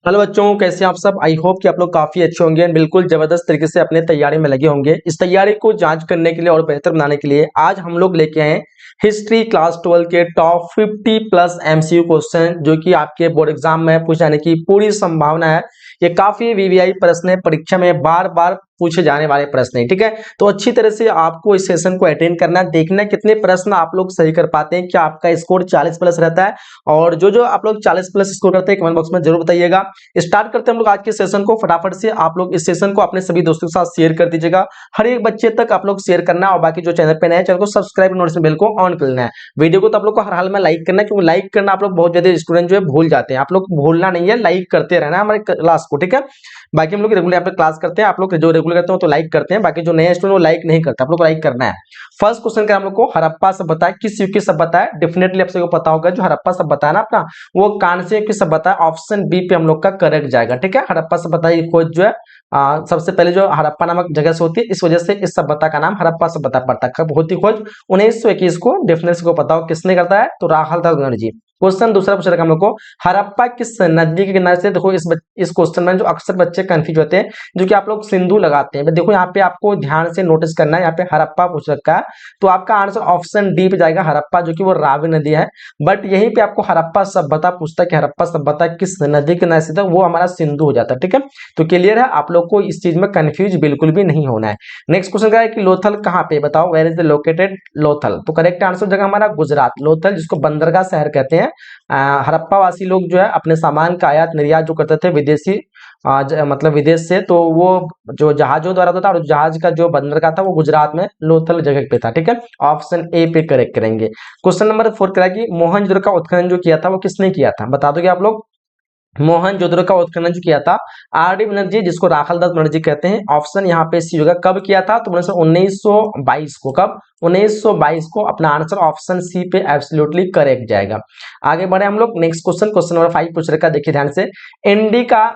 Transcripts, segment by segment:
Hello बच्चों, कैसे हैं आप सब। आई होप कि आप लोग काफी अच्छे होंगे और बिल्कुल जबरदस्त तरीके से अपने तैयारी में लगे होंगे। इस तैयारी को जांच करने के लिए और बेहतर बनाने के लिए आज हम लोग लेके आए हैं हिस्ट्री क्लास 12 के टॉप 50 प्लस एमसीक्यू क्वेश्चन, जो कि आपके बोर्ड एग्जाम में पूछे जाने की पूरी संभावना है। ये काफी वीवीआई प्रश्न है, परीक्षा में बार बार पूछे जाने वाले प्रश्न है। ठीक है, तो अच्छी तरह से आपको इस सेशन को अटेंड करना है, देखना है कितने प्रश्न आप लोग सही कर पाते हैं, क्या आपका स्कोर 40 प्लस रहता है। और जो जो आप लोग 40 प्लस स्कोर करते हैं कमेंट बॉक्स में जरूर बताइएगा। स्टार्ट करते हैं हम लोग आज के सेशन को। फटाफट से आप लोग इस सेशन को अपने सभी दोस्तों के साथ शेयर कर दीजिएगा। हर एक बच्चे तक आप लोग शेयर करना, और बाकी जो चैनल पे नए हैं चैनल को सब्सक्राइब नोटिफिकेशन बेल को ऑन कर लेना है। वीडियो को तो आप लोग को हर हाल में लाइक करना है, क्योंकि लाइक करना आप लोग बहुत ज्यादा स्टूडेंट जो है भूल जाते हैं। आप लोग भूलना नहीं है, लाइक करते रहना है हमारे क्लास को। ठीक है, बाकी हम लोग रेगुलर यहाँ पे क्लास करते हैं, आप लोग जो रेगुलर करते हो तो लाइक करते हैं, बाकी जो नए स्टूडेंट वो लाइक नहीं करते, आप लोग को लाइक करना है। फर्स्ट क्वेश्चन का हम लोग को हड़प्पा सभ्यता किस युग की सभ्यता है। डेफिनेटली आप सबको पता होगा जो हड़प्पा सभ्यता है ना अपना, वो कांस्य युग की सभ्यता है। ऑप्शन बी पे हम लोग का करेक्ट जाएगा। ठीक है, हड़प्पा सभ्यता की खोज जो है सबसे पहले जो हड़प्पा नामक जगह से होती है, इस वजह से इस सभ्यता का नाम हड़प्पा सभ्यता पड़ता है। कब होती खोज? 1921 को। डेफिनेटली को पता हो किसने करता है, तो राहल दास बनर्जी। क्वेश्चन दूसरा पूछ रखा हम लोग को, हड़प्पा किस नदी के किनारे से। देखो इस क्वेश्चन में जो अक्सर बच्चे कंफ्यूज होते हैं, जो कि आप लोग सिंधु लगाते हैं। देखो यहाँ पे आपको ध्यान से नोटिस करना है, यहाँ पे हड़प्पा पूछ रखा है, तो आपका आंसर ऑप्शन डी पे जाएगा, हड़प्पा, जो कि वो रावी नदी है। बट यहीं पे आपको हड़प्पा सभ्यता पूछता है कि हड़प्पा सभ्यता किस नदी के किनारे से था, वो हमारा सिंधु हो जाता है। ठीक है, तो क्लियर है, आप लोग को इस चीज में कंफ्यूज बिल्कुल भी नहीं होना है। नेक्स्ट क्वेश्चन क्या है कि लोथल कहाँ पे, बताओ where is the located Lothal. तो करेक्ट आंसर जगह हमारा गुजरात। लोथल जिसको बंदरगाह शहर कहते हैं। हड़प्पा वासी लोग जो है अपने सामान का आयात निर्यात जो करते थे विदेशी मतलब विदेश से, तो वो जो जहाजों द्वारा होता था, और जहाज का जो बंदरगाह था वो गुजरात में लोथल जगह पे था। ठीक है, ऑप्शन ए पे करेक्ट करेंगे। क्वेश्चन नंबर 4 करा कि मोहनजोदड़ो का उत्खनन जो किया था वो किसने किया था, बता दोगे आप लोग। मोहनजोदड़ो का उत्खनन जो किया था आर डी बनर्जी, जिसको राखाल दास बनर्जी कहते हैं। ऑप्शन यहाँ पे सी होगा। कब किया था, तो 1922 को। कब? 1922 को। अपना आंसर ऑप्शन सी पे एब्सोल्युटली करेक्ट जाएगा। आगे बढ़े हम लोग। नेक्स्ट क्वेश्चन, क्वेश्चन नंबर 5 पूछ रखा है, देखिए ध्यान से। इंडिका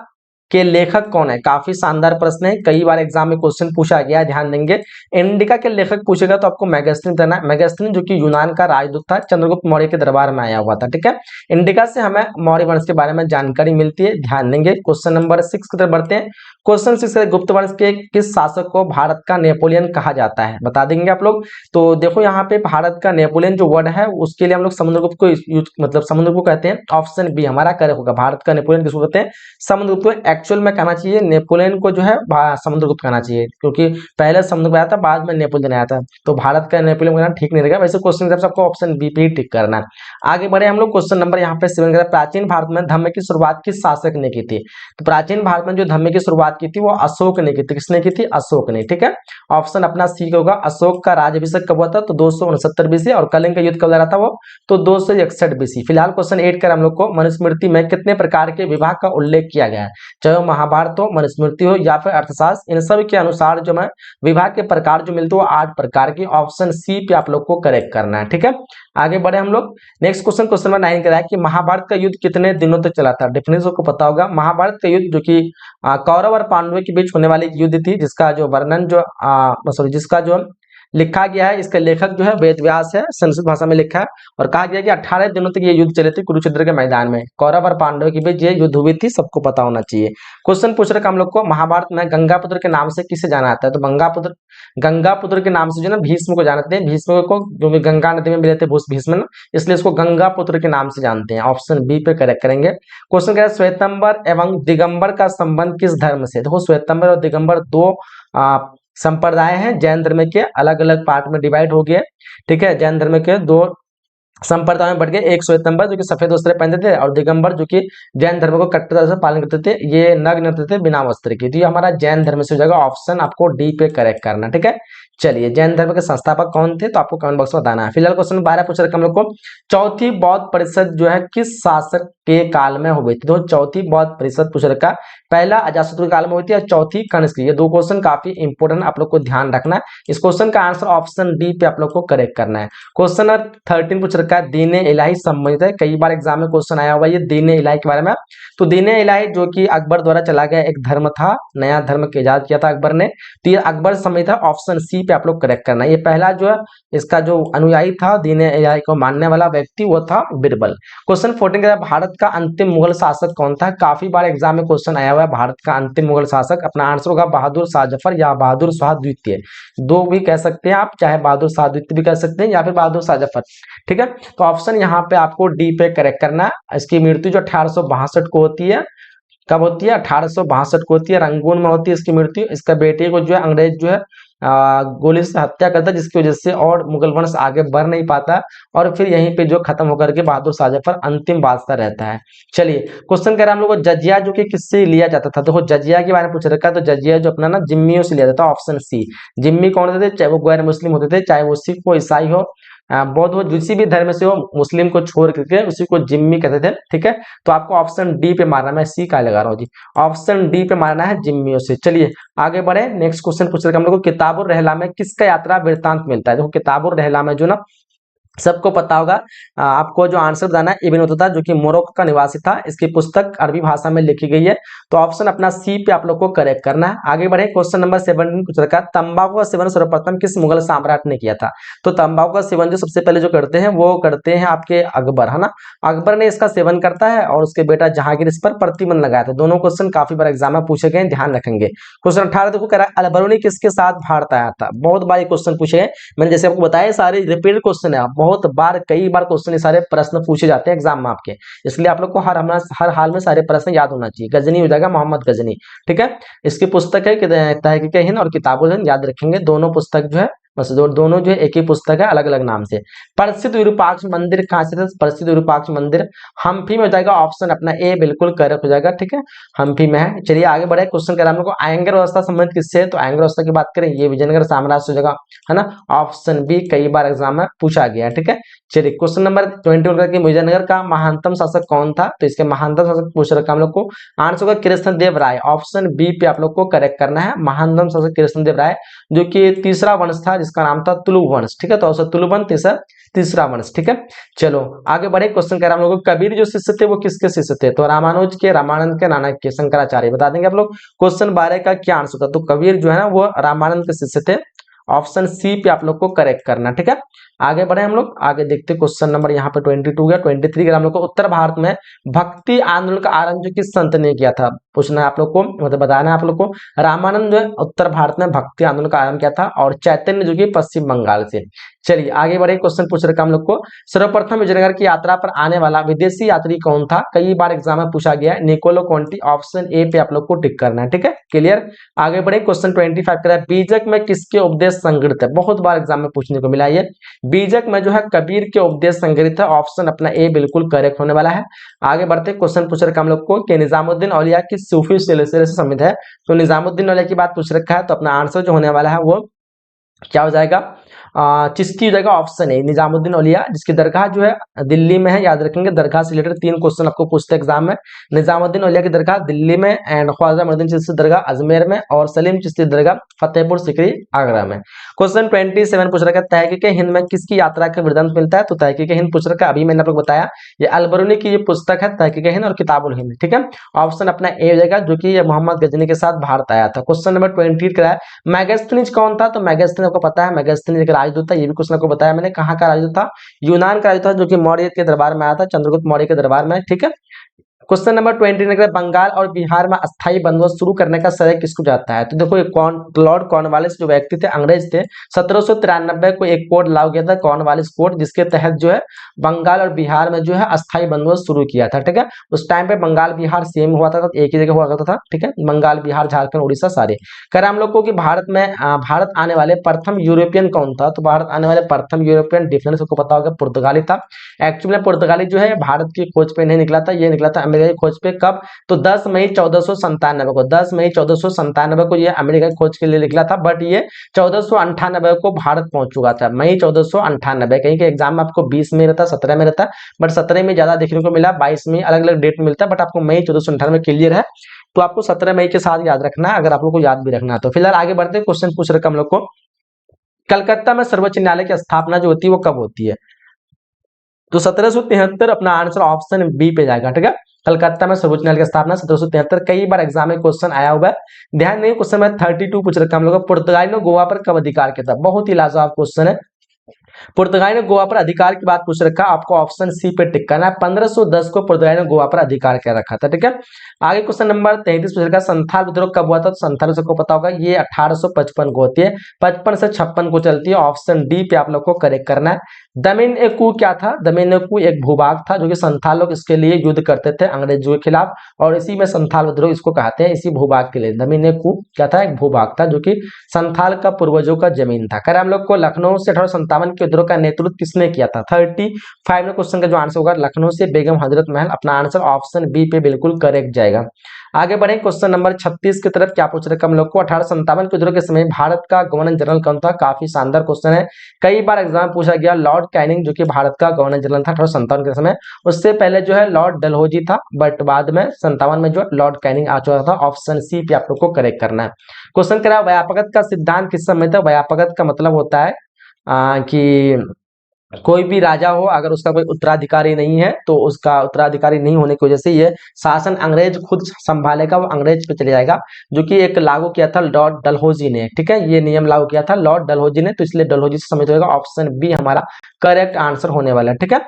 के लेखक कौन है। काफी शानदार प्रश्न है, कई बार एग्जाम में क्वेश्चन पूछा गया है, ध्यान देंगे। इंडिका के लेखक पूछेगा तो आपको मैगस्थनीन देना है। मैगस्थनीन जो कि यूनान का राजदूत था, चंद्रगुप्त मौर्य के दरबार में आया हुआ था। ठीक है, इंडिका से हमें मौर्य वंश के बारे में जानकारी मिलती है, ध्यान देंगे। क्वेश्चन नंबर 6 की तरफ बढ़ते हैं। क्वेश्चन 6, गुप्त वंश के किस शासक को भारत का नेपोलियन कहा जाता है, बता देंगे आप लोग। तो देखो यहाँ पे भारत का नेपोलियन जो वर्ड है, उसके लिए हम लोग समुद्रगुप्त को मतलब समुद्रगुप्त को कहते हैं। ऑप्शन बी हमारा करेक्ट होगा। भारत का नेपोलियन किसको कहते हैं? समुद्रगुप्त को। एक्चुअल में कहना चाहिए नेपोलियन को जो है समुद्रगुप्त कहना चाहिए, क्योंकि पहले समुद्रगुप्त आया था, बाद में नेपोलियन आया था, तो भारत का नेपोलियन कहना ठीक नहीं रहेगा। वैसे क्वेश्चन जब आपको ऑप्शन बी पे ही टिक करना है। आगे बढ़े हम लोग। क्वेश्चन नंबर यहाँ पे 7 प्राचीन भारत में धम्म की शुरुआत किस शासक ने की थी। तो प्राचीन भारत में जो धम्म की शुरुआत की थी वो अशोक ने की थी। किसने की थी? अशोक ने। ठीक है, ऑप्शन अपना सी होगा। अशोक का राज्याभिषेक कब हुआ था, तो 269 बीसी। और कलिंग का युद्ध कब लड़ा था वो, तो 261 बीसी। फिलहाल क्वेश्चन 8 कर हम लोग को, मनुस्मृति में कितने प्रकार के विभाग का उल्लेख किया गया है। चाहे महाभारत हो, मनुस्मृति हो, या फिर अर्थशास्त्र, इन सब के अनुसार जो है विभाग के प्रकार जो मिलते हैं वो 8 प्रकार की। ऑप्शन सी पे आप लोग को करेक्ट करना है। ठीक है, आगे बढ़े हम लोग। नेक्स्ट क्वेश्चन, क्वेश्चन नंबर 9 है कि महाभारत का युद्ध कितने दिनों तक चला था। डेफिनेटली को पता होगा। महाभारत का युद्ध जो कि कौरव और पांडवों के बीच होने वाली युद्ध थी, जिसका जो वर्णन जो सॉरी जिसका जो लिखा गया है, इसका लेखक जो है वेद व्यास है, संस्कृत भाषा में लिखा है। और कहा गया कि 18 दिनों तक ये युद्ध चले थे कुरुक्षेत्र के मैदान में। कौरव और पांडवों के बीच ये युद्ध हुई थी, सबको पता होना चाहिए। क्वेश्चन पूछ रखा हम लोग को, महाभारत में गंगापुत्र के नाम से किसे जाना जाता है। तो गंगापुत्र के नाम से जो है ना भीष्म को जानते हैं। भीष्म को जो भी गंगा नदी में मिले थे भीष्म, इसलिए इसको गंगापुत्र के नाम से जानते हैं। ऑप्शन बी पे करेक्ट करेंगे। क्वेश्चन कह रहा है श्वेतंबर एवं दिगंबर का संबंध किस धर्म से। देखो श्वेतंबर और दिगंबर दो संप्रदाय हैं जैन धर्म के, अलग अलग पार्ट में डिवाइड हो गए। ठीक है, जैन धर्म के दो संप्रदाय में बढ़ गए। एक श्वेतंबर जो कि सफेद वस्त्र पहनते थे, और दिगंबर जो कि जैन धर्म को कट्टर से पालन करते थे, ये नग्न रहते थे बिना वस्त्र के। तो ये हमारा जैन धर्म से हो जाएगा। ऑप्शन आपको डी पे करेक्ट करना। ठीक है, चलिए जैन धर्म के संस्थापक कौन थे, तो आपको कमेंट बॉक्स में बताना है। फिलहाल क्वेश्चन 12 पूछ रखा हम लोग को, चौथी बौद्ध परिषद जो है किस शासक के काल में हुई थी। तो चौथी बौद्ध परिषद पूछ रखा, पहला अजातशत्रु के काल में हुई थी, और चौथी कनिष्क। ये दो क्वेश्चन काफी इंपोर्टेंट, आप लोग को ध्यान रखना है। इस क्वेश्चन का आंसर ऑप्शन डी पे आप लोग को करेक्ट करना है। क्वेश्चन 13 पूछ रखा रखा है दीन-ए इलाही संबंधित है। कई बार एग्जाम में क्वेश्चन आया हुआ है ये दीन-ए इलाही के बारे में। तो दीन-ए इलाही जो कि अकबर द्वारा चला गया एक धर्म था, नया धर्म के इजाद किया था अकबर ने। तो ये अकबर संबंधित है, ऑप्शन सी पे आप लोग करेक्ट करना है। ये पहला जो है इसका जो अनुयायी था दीन-ए इलाही को मानने वाला व्यक्ति वो था बिरबल। क्वेश्चन 14 का भारत का अंतिम मुगल शासक कौन था? काफी बार एग्जाम में क्वेश्चन आया हुआ है भारत का अंतिम मुगल शासक। अपना आंसर होगा बहादुर शाह जफर या बहादुर शाह द्वितीय, दो भी कह सकते हैं आप, चाहे बहादुर शाह द्वितीय भी कह सकते हैं या फिर बहादुर शाह जफर। ठीक है, तो ऑप्शन यहाँ पे आपको डी पे करेक्ट करना है। इसकी मृत्यु जो 1862 को होती है, कब होती है? 1862 को होती है, रंगून में होती है इसकी मृत्यु। इसका बेटे को जो है अंग्रेज जो है गोली से हत्या करता है, जिसकी वजह से और मुगल वंश आगे बढ़ नहीं पाता और फिर यहीं पे जो खत्म होकर के बहादुर शाह जफर अंतिम बादशाह रहता है। चलिए क्वेश्चन कह रहा है हम लोग को जजिया जो कि किससे लिया जाता था? देखो जजिया के बारे में पूछ रखा है, तो जजिया जो अपना ना जिम्मियों से लिया जाता था, ऑप्शन सी। जिम्मी कौन होते थे? चाहे वो गैर मुस्लिम होते थे, चाहे वो सिख हो, ईसाई हो, बौद्ध हो, किसी भी धर्म से हो, मुस्लिम को छोड़ करके उसी को जिम्मी कहते थे। ठीक है, तो आपको ऑप्शन डी पे मारना, मैं सी का लगा रहा हूँ जी, ऑप्शन डी पे मारना है जिम्मियों से। चलिए आगे बढ़े, नेक्स्ट क्वेश्चन पूछ रहे हम लोग को किताबुर रहला में किसका यात्रा वृत्तांत मिलता है? देखो किताबुर रहला में जो ना सबको पता होगा, आपको जो आंसर बताना है इब्न बतूता जो कि मोरक्को का निवासी था। इसकी पुस्तक अरबी भाषा में लिखी गई है, तो ऑप्शन अपना सी पे आप लोग को करेक्ट करना है। आगे बढ़े, क्वेश्चन नंबर 17 पूछ रखा है तंबाकू का सेवन सर्वप्रथम किस मुगल सम्राट ने किया था? तो तंबाकू का सेवन जो सबसे पहले जो करते हैं वो करते हैं आपके अकबर, है ना। अकबर ने इसका सेवन करता है और उसके बेटा जहांगीर इस पर प्रतिबंध लगाया था। दोनों क्वेश्चन काफी बार एग्जाम में पूछे गए, ध्यान रखेंगे। क्वेश्चन 18 देखो कह रहा है अलबरूनी किसके साथ भारत आया था? बहुत बार क्वेश्चन पूछे गए, मैंने जैसे आपको बताया सारे रिपीटेड क्वेश्चन है, बहुत बार कई बार क्वेश्चन ये सारे प्रश्न पूछे जाते हैं एग्जाम में आपके, इसलिए आप लोग को हर हाल में सारे प्रश्न याद होना चाहिए। गजनी हो जाएगा, मोहम्मद गजनी। ठीक है, इसकी पुस्तक है तहकीक हिंद और किताबुल हिंद, याद रखेंगे दोनों पुस्तक जो है, बस दोनों जो है एक ही पुस्तक है, अलग अलग नाम से। प्रसिद्ध विरूपाक्ष मंदिर कहाँ से था? प्रसिद्ध विरूपाक्ष मंदिर हम्पी में हो जाएगा, ऑप्शन अपना ए बिल्कुल करेक्ट हो जाएगा। ठीक है, हम्पी में है। चलिए आगे बढ़े, क्वेश्चन कर हम लोग को आयंगर व्यवस्था संबंधित किससे है? तो आयंगर व्यवस्था की बात करें ये विजयनगर साम्राज्य हो जाएगा, है ना, ऑप्शन बी कई बार एग्जाम में पूछा गया है। ठीक है, चलिए क्वेश्चन नंबर 21 का विजयनगर का महानतम शासक कौन था? तो इसके महानतम शासक पूछ रखा हम लोग को, आंसर होगा कृष्णदेव राय, ऑप्शन बी पे आप लोग को करेक्ट करना है। महानतम शासक कृष्णदेव राय जो कि तीसरा वंश था जिसका नाम था तुलु वंश। ठीक है, तो तुलु वंश तीसरा वंश। ठीक है, चलो आगे बढ़े, क्वेश्चन कह रहा हम लोग को कबीर जो शिष्य थे वो किसके शिष्य थे? तो रामानुज के, रामानंद के, नानक के, शंकराचार्य। बता देंगे आप लोग क्वेश्चन 12 का क्या आंसर था? तो कबीर जो है ना वो रामानंद के शिष्य थे, ऑप्शन सी पे आप लोग को करेक्ट करना। ठीक है, आगे बढ़े हम लोग, आगे देखते क्वेश्चन नंबर यहाँ पे 22 गया। 23 का हम लोग को उत्तर भारत में भक्ति आंदोलन का आरंभ जो किस संत ने किया था? पूछना है आप लोग को, मतलब बताना है आप लोग को। रामानंद जो है उत्तर भारत में भक्ति आंदोलन का आरंभ किया था और चैतन्य जो कि पश्चिम बंगाल से। चलिए आगे बढ़े, क्वेश्चन पूछ रखा हम लोग को सर्वप्रथम विजयनगर की यात्रा पर आने वाला विदेशी यात्री कौन था? कई बार एग्जाम में पूछा गया है, निकोलो कॉन्टी, ऑप्शन ए पे आप लोग को टिक करना है। ठीक है, क्लियर। आगे बढ़े, क्वेश्चन 25 का है बीजक में किसके उपदेश संग्रहित है? बहुत बार एग्जाम में पूछने को मिला है, बीजक में जो है कबीर के उपदेश संग्रहित है, ऑप्शन अपना ए बिल्कुल करेक्ट होने वाला है। आगे बढ़ते, क्वेश्चन पूछ रखा हम लोग को कि निजामुद्दीन औलिया किस सूफी सिलसिले से संबंधित है? तो निजामुद्दीन औलिया की बात पूछ रखा है, तो अपना आंसर जो होने वाला है वो क्या हो जाएगा? चिश्ती हो जाएगा, ऑप्शन है निजामुद्दीन औलिया, जिसकी दरगाह जो है दिल्ली में है। याद रखेंगे दरगाह से रिलेटेड 3 क्वेश्चन आपको पूछते हैं एग्जाम में। निजामुद्दीन औलिया की दरगाह दिल्ली में एंड ख्वाजा मुइनुद्दीन चिश्ती दरगाह अजमेर में और सलीम चिश्ती दरगाह फतेहपुर सिकरी आगरा में। क्वेश्चन 27 पूछ रखा है तहकीक हिंद में किसकी यात्रा का वृत्तांत मिलता है? तो तहकीक हिंद पूछ रखा है, अभी मैंने आप लोग बताया ये अलबरूनी की ये पुस्तक है तहकीक हिंद और किताबुल हिंद। ठीक है, ऑप्शन अपना ए हो जाएगा जो कि मोहम्मद गजनी के साथ भारत आया था। क्वेश्चन नंबर 28 का है मैगस्थनीज कौन था? तो मैगस्थनीज आपको पता है, मैगस्थनीज एक राजदूत था, ये भी क्वेश्चन आपको बताया मैंने। कहाँ का राजदूत था? यूनान का राजदूत था, जो कि मौर्य के दरबार में आया था, चंद्रगुप्त मौर्य के दरबार में। ठीक है, क्वेश्चन नंबर 20 बंगाल और बिहार में अस्थायी बंदोबस्त शुरू करने का श्रेय किसको जाता है? तो देखो लॉर्ड कॉर्नवालिस जो व्यक्ति थे, अंग्रेज थे, 1793 को एक कोड लागू किया था, कॉर्नवालिस कोड, जिसके तहत जो है बंगाल और बिहार में जो है अस्थायी बंदोबस्त शुरू किया था। ठीक है, उस टाइम पे बंगाल बिहार सेम हुआ था, एक ही जगह हुआ करता था। ठीक है, बंगाल बिहार झारखंड उड़ीसा सारे। कह रहे हम लोग को कि भारत आने वाले प्रथम यूरोपियन कौन था? तो भारत आने वाले प्रथम यूरोपियन डिफरेंस को पता होगा, पुर्तगाली था। एक्चुअली में पुर्तगाली जो है भारत की खोज पे नहीं निकला था, ये निकला था अमेरिका की खोज पे। कब? तो 10 मई 1497 को, 10 मई 1497 को ये अमेरिका की खोज के लिए निकला था, बट ये 1498 को भारत पहुंच चुका था। मई 1498, कहीं के एग्जाम में आपको 20 में रहता, 17 में रहता, बट 17 में ज्यादा देखने को मिला, 22 में अलग अलग डेट मिलता है, बट आपको मई 1498 क्लियर है, तो आपको 17 मई के साथ याद रखना है, अगर आप लोग को याद भी रखना है तो। फिलहाल आगे बढ़ते, क्वेश्चन पूछ रखा हम लोग को कलकत्ता में सर्वोच्च न्यायालय की स्थापना जो होती है वो कब होती है? तो 1773 अपना आंसर ऑप्शन बी पे जाएगा। ठीक है, कलकत्ता में सर्वोच्च न्यायालय की स्थापना 1773। कई बार एग्जाम में क्वेश्चन आया हुआ है, ध्यान नहीं, क्वेश्चन में 32 पूछ रखा हम लोग। पुर्तगाली ने गोवा पर कब अधिकार किया था, बहुत ही लाजवाब क्वेश्चन है। पुर्तगाली ने गोवा पर अधिकार की बात पूछ रखा, आपको ऑप्शन सी पे टिक करना है। 1510 को पुर्तगाली ने गोवा पर अधिकार किया रखा था। ठीक है, आगे क्वेश्चन नंबर 33 पूछ रखा, संथाल विद्रोह कब हुआ था, तो संथाल सबको पता होगा, ये 1855 को होती है, 55 से 56 को चलती है। ऑप्शन डी पे आप लोग को करेक्ट करना है। दमिन-ए-कू क्या था, दमिन-ए-कू एक भूभाग था जो कि संथाल लोग इसके लिए युद्ध करते थे अंग्रेजों के खिलाफ, और इसी में संथाल विद्रोह इसको कहते हैं, इसी भूभाग के लिए। दमिन-ए-कू क्या था, एक भूभाग था जो कि संथाल का पूर्वजों का जमीन था। कर हम लोग को लखनऊ से 1857 के विद्रोह का नेतृत्व किसने किया था, 35 में क्वेश्चन का जो आंसर होगा लखनऊ से बेगम हजरत महल। अपना आंसर ऑप्शन बी पे बिल्कुल करेक्ट जाएगा। आगे बढ़े क्वेश्चन नंबर 36 की तरफ। क्या पूछ रहे हम लोग को, 1857 के विद्रोह के समय भारत का गवर्नर जनरल कौन था, काफी शानदार क्वेश्चन है, कई बार एग्जाम पूछा गया। लॉर्ड कैनिंग जो कि भारत का गवर्नर जनरल था 1857 के समय। उससे पहले जो है लॉर्ड डलहौजी था, बट बाद में 57 में जो लॉर्ड कैनिंग आ चुका था। ऑप्शन सी पे आप लोग को करेक्ट करना है। क्वेश्चन करा, व्यापकता का सिद्धांत किस समय था। व्यापकता का मतलब होता है कि कोई भी राजा हो, अगर उसका कोई उत्तराधिकारी नहीं है तो उसका उत्तराधिकारी नहीं होने की वजह से ये शासन अंग्रेज खुद संभालेगा, वो अंग्रेज पे चले जाएगा, जो कि एक लागू किया था लॉर्ड डलहौजी ने। ठीक है, ये नियम लागू किया था लॉर्ड डलहौजी ने, तो इसलिए डलहौजी से समझ होगा। ऑप्शन बी हमारा करेक्ट आंसर होने वाला है। ठीक है,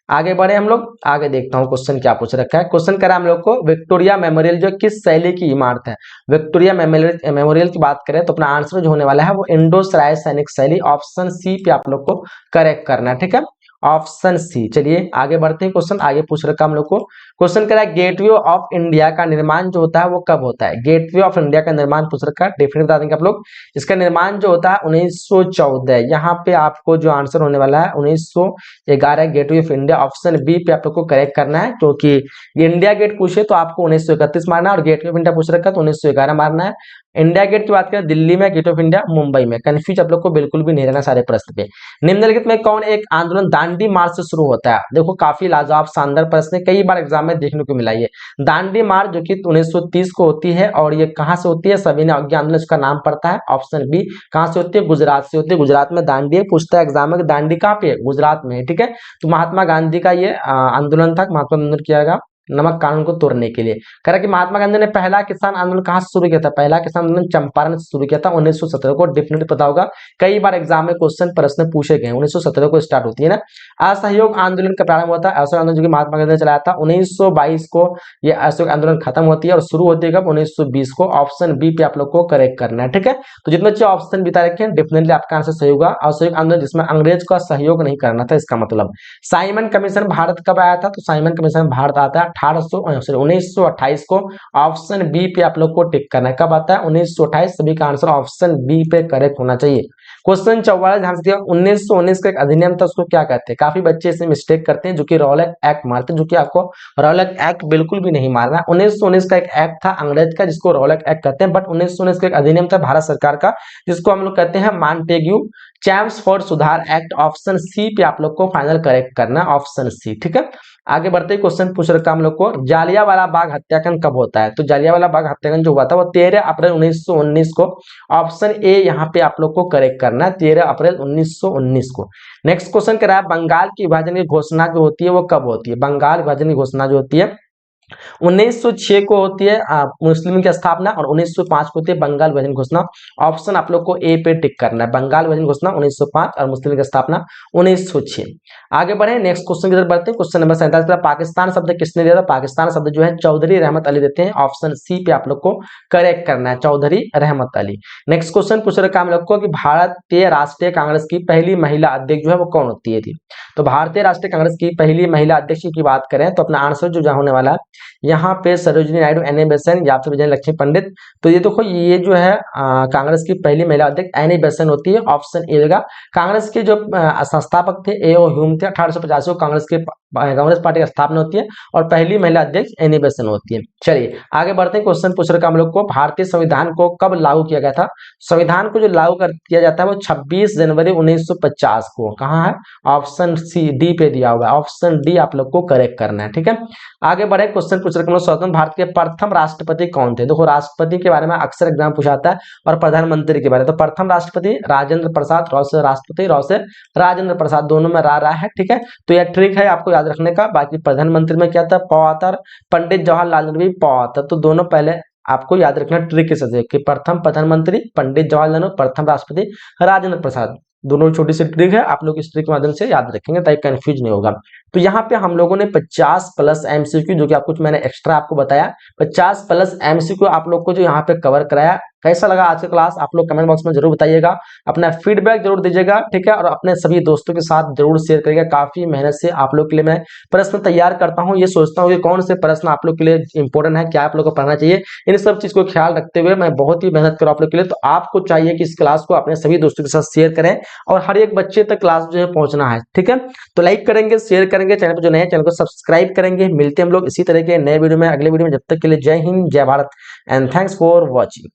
आगे बढ़े हम लोग, आगे देखता हूँ क्वेश्चन क्या पूछ रखा है। क्वेश्चन करा हम लोग को, विक्टोरिया मेमोरियल जो किस शैली की इमारत है। विक्टोरिया मेमोरियल की बात करें तो अपना आंसर जो होने वाला है वो इंडो सराय सैनिक शैली। ऑप्शन सी पे आप लोग को करेक्ट करना है। ठीक है, ऑप्शन सी। चलिए आगे बढ़ते हैं, क्वेश्चन आगे पूछ रखा हम लोग को। क्वेश्चन करा, गेटवे ऑफ इंडिया का निर्माण जो होता है वो कब होता है। गेटवे ऑफ इंडिया का निर्माण पूछ रखा है, डेफिनेट बता देंगे आप लोग। इसका निर्माण जो होता है 1914। यहाँ पे आपको जो आंसर होने वाला है 1911 Gateway of India. Option B पे आप लोग को करेक्ट करना है, क्योंकि इंडिया गेट पूछे तो आपको 1931 मारना है, और गेटवे ऑफ इंडिया पूछ रखा है तो 1911 मारना है। इंडिया गेट की बात करें दिल्ली में, गेट ऑफ इंडिया मुंबई में। कंफ्यूज आप लोग को बिल्कुल भी नहीं रहना सारे प्रश्न पे। निम्नलिखित में कौन एक आंदोलन दांडी मार्च से शुरू होता है। देखो काफी लाजवाब शानदार प्रश्न है, कई बार एग्जाम में देखने को मिला है। दांडी मार्च जो कि 1930 को होती है, और ये कहां से होती है, सविनय अवज्ञा आंदोलन इसका नाम पड़ता है। ऑप्शन बी कहां से होती है, गुजरात से होती है। गुजरात में दांडी पूछता है एग्जाम में, दांडी कहां पे है, गुजरात में है। ठीक है, तो महात्मा गांधी का ये आंदोलन था, महात्मा आंदोलन किया गया नमक कानून को तोड़ने के लिए। कह रहा कि महात्मा गांधी ने पहला किसान आंदोलन कहां से शुरू किया था। पहला किसान आंदोलन चंपारण से शुरू किया था 1917 को। डेफिनेटली पता होगा, कई बार एग्जाम में क्वेश्चन प्रश्न पूछे गए। 1917 को स्टार्ट होती है ना। असहयोग आंदोलन का प्रारंभ हुआ था, असहयोग आंदोलन जो कि महात्मा गांधी ने चलाया था 1922 को। ये असहयोग आंदोलन खत्म होती है और शुरू होती है कब, 1920 को। ऑप्शन बी पे आप लोग को करेक्ट करना है। ठीक है, तो जितने बच्चे ऑप्शन बिता रखे डेफिनेटली आपका आंसर सही होगा। असहयोग आंदोलन जिसमें अंग्रेज का सहयोग नहीं करना था, इसका मतलब। साइमन कमीशन भारत कब आया था, तो साइमन कमीशन भारत आता है 1928 को। ऑप्शन बी पे आप लोग को टिक करना है, कब आता है, 1928। सभी का आंसर ऑप्शन बी पे करेक्ट होना चाहिए। क्वेश्चन 44 ध्यान से दिया, 1919 का एक अधिनियम था, उसको क्या कहते हैं। काफी बच्चे इसमें मिस्टेक करते हैं, जो कि रॉलेट एक्ट मारते हैं, जो कि आपको रॉलेट एक्ट बिल्कुल भी नहीं मारना। 1919 का एक एक्ट था अंग्रेज का, जिसको रॉलेट एक्ट कहते हैं, बट 1919 का एक अधिनियम था भारत सरकार का, जिसको हम लोग कहते हैं मॉन्टेग्यू चैम्सफोर्ड सुधार एक्ट। ऑप्शन सी पे आप लोग को फाइनल करेक्ट करना है, ऑप्शन सी। ठीक है, आगे बढ़ते क्वेश्चन पूछ रखा हम लोग को, जालियांवाला बाग हत्याकांड कब होता है। तो जालियांवाला बाग हत्याकांड जो हुआ था वो 13 अप्रैल 1919 को। ऑप्शन ए यहाँ पे आप लोग को करेक्ट करना है, 13 अप्रैल 1919 को। नेक्स्ट क्वेश्चन कह रहा है, बंगाल की विभाजन की घोषणा जो होती है वो कब होती है। बंगाल विभाजन की घोषणा जो होती है 1906 को होती है मुस्लिम की स्थापना, और 1905 को होती है बंगाल विभाजन घोषणा। ऑप्शन आप लोग को ए पे टिक करना है, बंगाल विभाजन घोषणा 1905 और मुस्लिम की स्थापना 1906। आगे बढ़े नेक्स्ट क्वेश्चन की तरफ बढ़ते हैं। क्वेश्चन नंबर 47, पाकिस्तान शब्द किसने दिया था। पाकिस्तान शब्द जो है चौधरी रहमत अली देते हैं। ऑप्शन सी पे आप लोग को करेक्ट करना है, चौधरी रहमत अली। नेक्स्ट क्वेश्चन पूछ रखा हम लोग को कि भारतीय राष्ट्रीय कांग्रेस की पहली महिला अध्यक्ष जो है वो कौन होती है थी। तो भारतीय राष्ट्रीय कांग्रेस की पहली महिला अध्यक्ष की बात करें तो अपना आंसर जो होने वाला है यहाँ पे सरोजिनी नायडू, एन ए बेसेन या फिर विजय लक्ष्मी पंडित। तो ये देखो ये जो है कांग्रेस की पहली महिला अध्यक्ष एन ए बेसेन होती है। ऑप्शन ए होगा। कांग्रेस के जो संस्थापक थे ए ओ ह्यूम थे, 1885 को कांग्रेस पार्टी की स्थापना होती है, और पहली महिला अध्यक्ष एन ए बेसेन होती है। चलिए आगे बढ़ते हैं, क्वेश्चन पूछ रखा हम लोग को, भारतीय संविधान को कब लागू किया गया था। संविधान को जो लागू किया जाता है वो 26 जनवरी 1950 को। कहाँ है, ऑप्शन सी डी पे दिया हुआ है, ऑप्शन डी आप लोग को करेक्ट करना है। ठीक है, आगे बढ़े क्वेश्चन क्वेश्चन पूछ रखा स्वतंत्र भारत के प्रथम राष्ट्रपति कौन थे। देखो राष्ट्रपति के बारे में अक्सर एग्जाम पूछाता है और प्रधानमंत्री के बारे में। तो प्रथम राष्ट्रपति राजेंद्र प्रसाद, रॉ से राष्ट्रपति, रॉ से राजेंद्र प्रसाद, दोनों में रा है, ठीक है। तो यह ट्रिक है आपको याद रखने का। बाकी प्रधानमंत्री में क्या था, प आता, पंडित जवाहरलाल नेहरू भी प आता। तो दोनों पहले आपको याद रखना ट्रिक के से कि प्रथम प्रधानमंत्री पंडित जवाहरलाल नेहरू, प्रथम राष्ट्रपति राजेंद्र प्रसाद। दोनों छोटी सी ट्रिक है, आप लोग इस ट्रिक के माध्यम से याद रखेंगे ताकि कंफ्यूज नहीं होगा। तो यहाँ पे हम लोगों ने 50 प्लस एमसीक्यू, जो कि आपको मैंने एक्स्ट्रा आपको बताया, 50 प्लस एमसीक्यू आप लोग को जो यहाँ पे कवर कराया। कैसा लगा आज का क्लास आप लोग कमेंट बॉक्स में जरूर बताइएगा, अपना फीडबैक जरूर दीजिएगा, ठीक है। और अपने सभी दोस्तों के साथ जरूर शेयर करिएगा। काफी मेहनत से आप लोग के लिए मैं प्रश्न तैयार करता हूँ, ये सोचता हूँ कि कौन से प्रश्न आप लोग के लिए इंपॉर्टेंट है, क्या आप लोग को पढ़ना चाहिए। इन सब चीज को ख्याल रखते हुए मैं बहुत ही मेहनत करूँ आप लोग के लिए। तो आपको चाहिए कि इस क्लास को अपने सभी दोस्तों के साथ शेयर करें और हर एक बच्चे तक क्लास जो है पहुंचना है, ठीक है। तो लाइक करेंगे, शेयर करेंगे, चैनल पर जो नए चैनल को सब्सक्राइब करेंगे। मिलते हैं हम लोग इसी तरह के नए वीडियो में, अगले वीडियो में। जब तक के लिए जय हिंद, जय Bharat and thanks for watching.